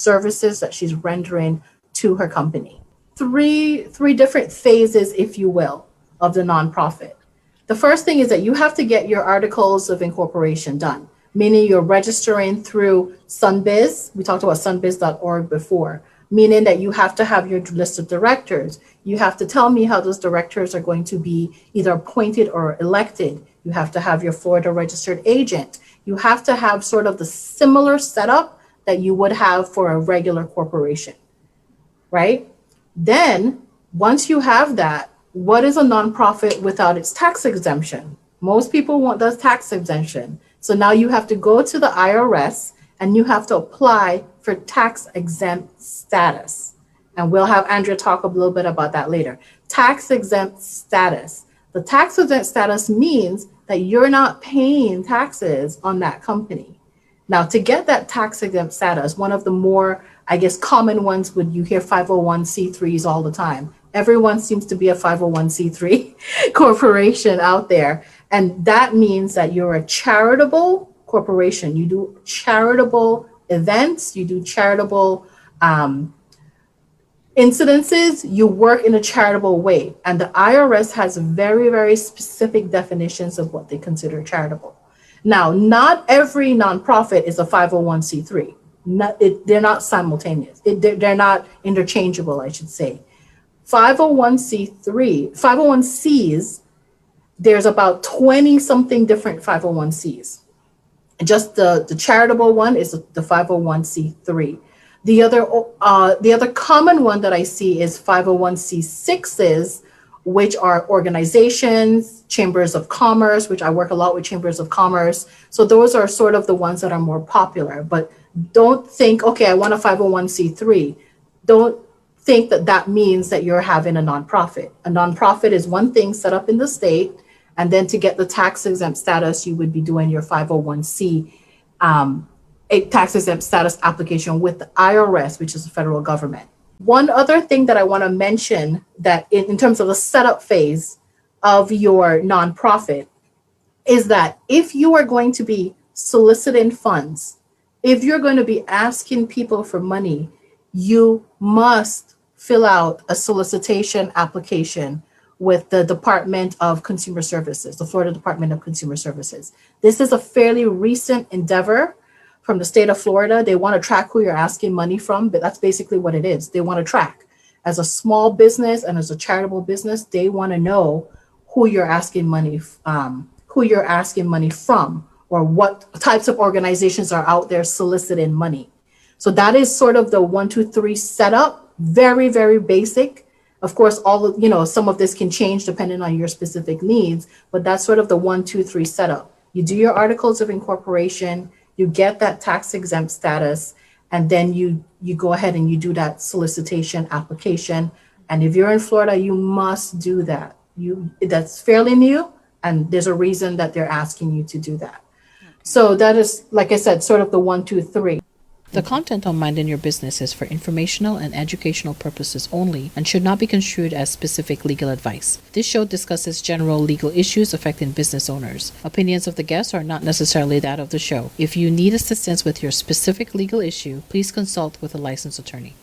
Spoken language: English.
services that she's rendering to her company. Three different phases, if you will, of the nonprofit. The first thing is that you have to get your articles of incorporation done, meaning you're registering through Sunbiz. We talked about sunbiz.org before, meaning that you have to have your list of directors. You have to tell me how those directors are going to be either appointed or elected. You have to have your Florida registered agent. You have to have sort of the similar setup that you would have for a regular corporation, right? Then, once you have that, what is a nonprofit without its tax exemption? Most people want the tax exemption. So now you have to go to the IRS and you have to apply for tax exempt status. And we'll have Andrea talk a little bit about that later. Tax exempt status. The tax exempt status means that you're not paying taxes on that company. Now, to get that tax exempt status, one of the more, I guess, common ones would you hear 501c3s all the time. Everyone seems to be a 501c3 corporation out there. And that means that you're a charitable corporation. You do charitable events, you do charitable incidences, you work in a charitable way. And the IRS has very, very specific definitions of what they consider charitable. Now, not every nonprofit is a 501c3. They're not simultaneous. They're not interchangeable, I should say. 501Cs, there's about 20 something different 501Cs. Just the charitable one is the 501c3. The other common one that I see is 501c6s, which are organizations, chambers of commerce, which I work a lot with chambers of commerce. So those are sort of the ones that are more popular. But don't think, okay, I want a 501c3. Don't think that means that you're having a nonprofit. A nonprofit is one thing set up in the state, and then to get the tax exempt status, you would be doing your 501c a tax exempt status application with the IRS, which is the federal government. One other thing that I want to mention that in terms of the setup phase of your nonprofit is that if you are going to be soliciting funds, if you're going to be asking people for money, you must fill out a solicitation application with the Department of Consumer Services, the Florida Department of Consumer Services. This is a fairly recent endeavor from the state of Florida. They want to track who you're asking money from, but that's basically what it is. They want to track. As a small business and as a charitable business, they want to know who you're asking money from, or what types of organizations are out there soliciting money. So that is sort of the 1, 2, 3 setup. Very, very basic. Of course, some of this can change depending on your specific needs, but that's sort of the 1, 2, 3 setup. You do your articles of incorporation, you get that tax exempt status, and then you go ahead and you do that solicitation application. And if you're in Florida, you must do that. That's fairly new, and there's a reason that they're asking you to do that. So that is, like I said, sort of the 1, 2, 3. The content on Minding Your Business is for informational and educational purposes only and should not be construed as specific legal advice. This show discusses general legal issues affecting business owners. Opinions of the guests are not necessarily that of the show. If you need assistance with your specific legal issue, please consult with a licensed attorney.